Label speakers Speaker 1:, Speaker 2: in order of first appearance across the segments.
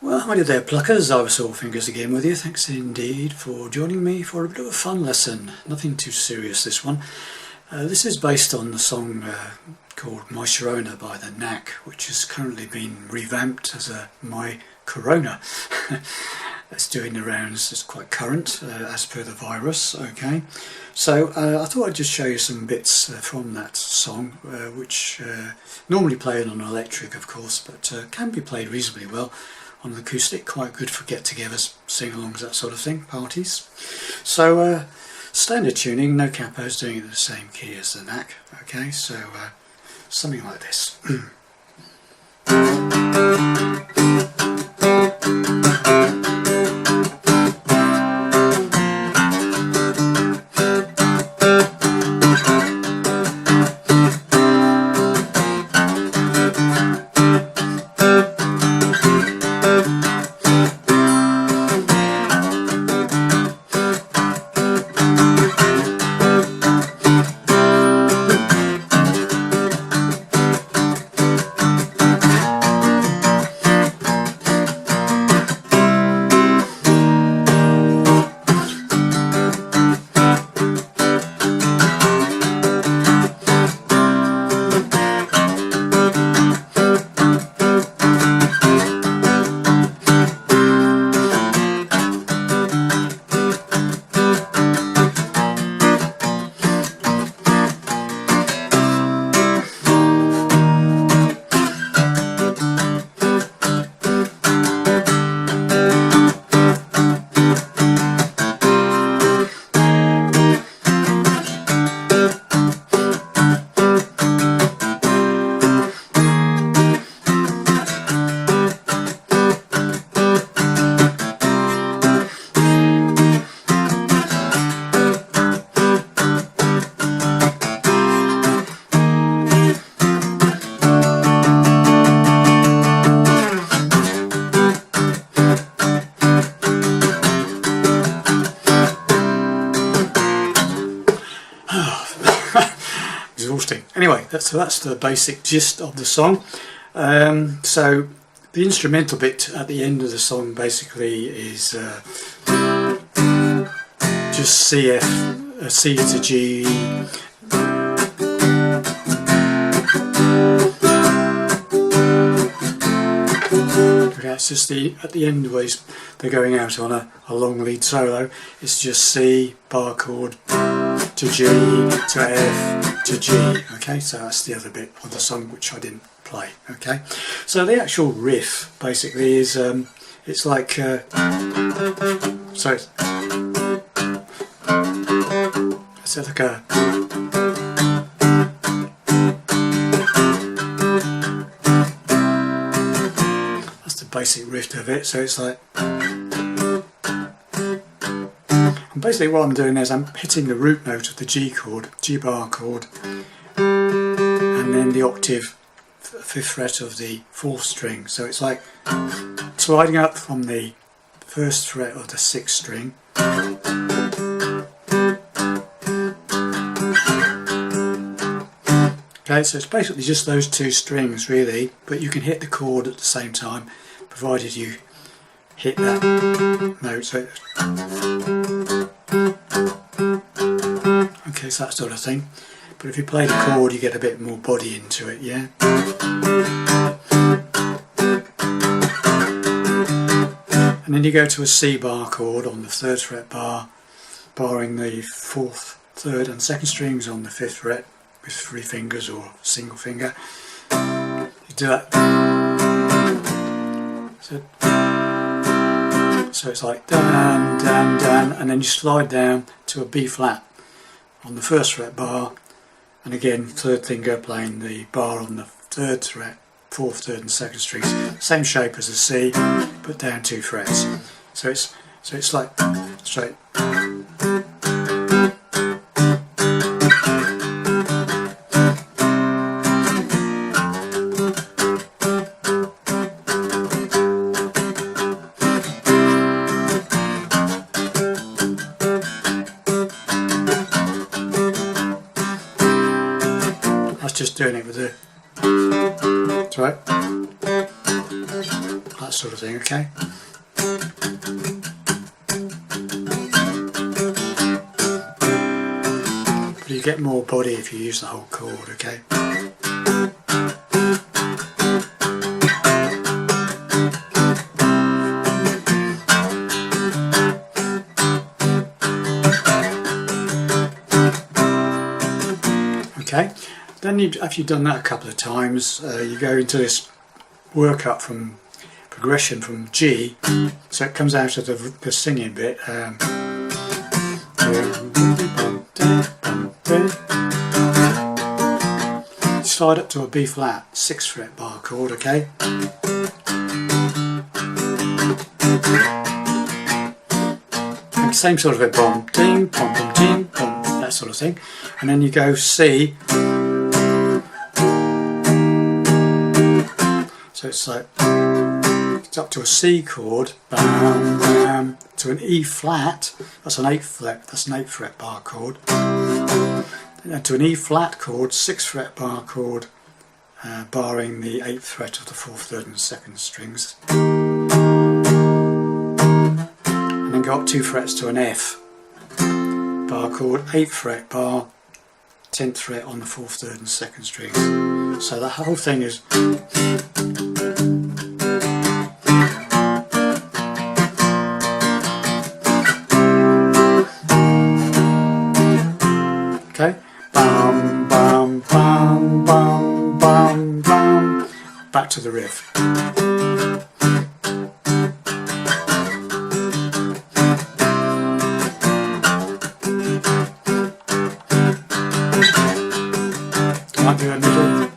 Speaker 1: Well, hi there pluckers, I was all fingers again with you. Thanks indeed for joining me for a bit of a fun lesson. Nothing too serious this one. This is based on the song called My Sharona by the Knack, which has currently been revamped as a My Corona. It's doing the rounds, it's quite current as per the virus, okay. So I thought I'd just show you some bits from that song, which normally played on electric of course, but can be played reasonably well on an acoustic, quite good for get-togethers, sing-alongs, that sort of thing, parties. So standard tuning, no capos, doing it in the same key as the Knack, okay, so something like this. Exhausting. Anyway, that's the basic gist of the song. So the instrumental bit at the end of the song basically is just C to G, okay, it's just at the end where they're going out on a long lead solo. It's just C bar chord to G to F to G, okay, so that's the other bit of the song which I didn't play, okay. So the actual riff basically is it's like so it's like a that's the basic riff of it. So it's like, and basically what I'm doing is I'm hitting the root note of the G chord, G bar chord, and then the octave, 5th fret of the 4th string. So it's like sliding up from the 1st fret of the 6th string, okay, so it's basically just those two strings really, but you can hit the chord at the same time provided you hit that note. So okay, so that sort of thing. But if you play the chord you get a bit more body into it, yeah. And then you go to a C bar chord on the 3rd fret bar, barring the 4th, 3rd and 2nd strings on the 5th fret with 3 fingers or single finger. You do that. So it's like down, down, down, and then you slide down to a B flat on the 1st fret bar, and again 3rd finger playing the bar on the 3rd fret, 4th, 3rd and 2nd strings, same shape as a C, but down 2 frets. So it's like straight. Just doing it with the, that's right. that sort of thing, okay? But you get more body if you use the whole chord, okay? Okay, then after you've done that a couple of times, you go into this workup from progression from G, so it comes out of the singing bit. Slide up to a B flat 6th fret bar chord, okay? And same sort of a bom, ding, bom, bom, ding, bom, that sort of thing. And then you go C. So it's like, it's up to a C chord, bam, bam, to an E flat, that's an 8th fret, that's an 8th fret bar chord. And to an E flat chord, 6th fret bar chord, barring the 8th fret of the 4th, 3rd and 2nd strings. And then go up 2 frets to an F bar chord, 8th fret bar, 10th fret on the 4th, 3rd and 2nd strings. So the whole thing is okay, bam, bam, bam, bam, bam, bam, back to the riff. Might do a middle.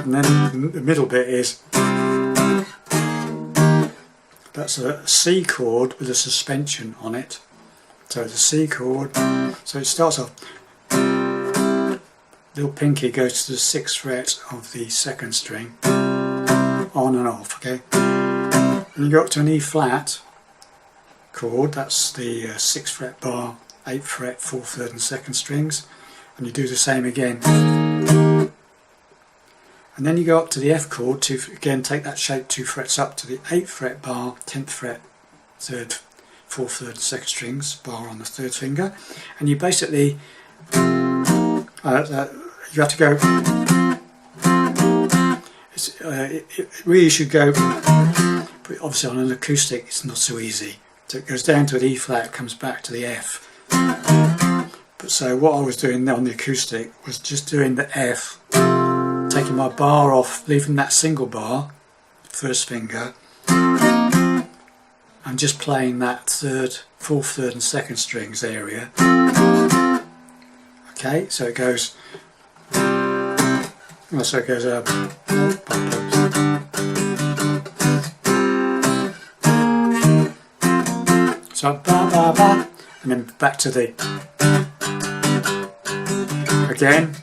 Speaker 1: And then the middle bit is, that's a C chord with a suspension on it. So the C chord, so it starts off, little pinky goes to the 6th fret of the 2nd string, on and off, okay? And you go up to an E flat chord, that's the 6th fret bar, 8th fret, 4th, 3rd and 2nd strings, and you do the same again. And then you go up to the F chord to again take that shape 2 frets up to the 8th fret bar, 10th fret, 3rd, 4th, 3rd and 2nd strings, bar on the 3rd finger, and you basically you have to go, it really should go, but obviously on an acoustic it's not so easy. So it goes down to an E flat, comes back to the F. But so what I was doing on the acoustic was just doing the F, taking my bar off, leaving that single bar, 1st finger, and just playing that 3rd, 4th, 3rd and 2nd strings area. Okay, so it goes, so it goes up, so ba ba ba, and then back to the, again,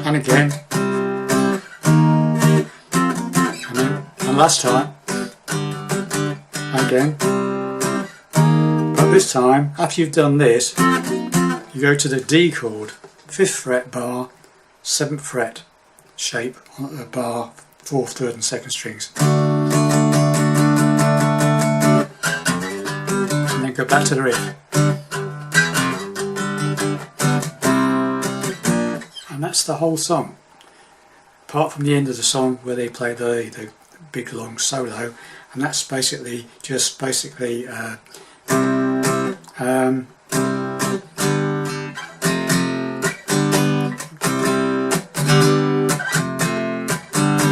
Speaker 1: and again, and last time, again. But this time, after you've done this, you go to the D chord, 5th fret bar, 7th fret shape on the bar, 4th, 3rd and 2nd strings. And then go back to the riff. And that's the whole song. Apart from the end of the song where they play the big long solo, and that's basically just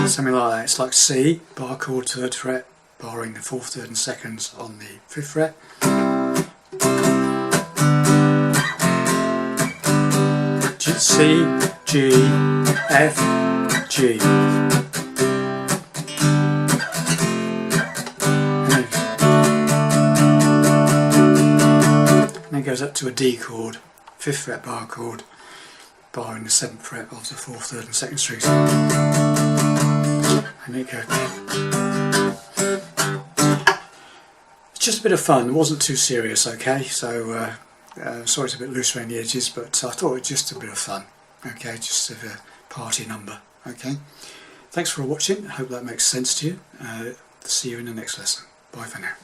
Speaker 1: something like that. It's like C, bar chord 3rd fret, barring the 4th, 3rd and 2nds on the 5th fret. C, G, F, G. And then it goes up to a D chord, 5th fret bar chord, bar in the 7th fret of the 4th, 3rd and 2nd strings. And there you go. It's just a bit of fun, it wasn't too serious, okay, so sorry it's a bit loose around the edges, but I thought it was just a bit of fun, okay, just a party number, okay. Thanks for watching, I hope that makes sense to you. See you in the next lesson. Bye for now.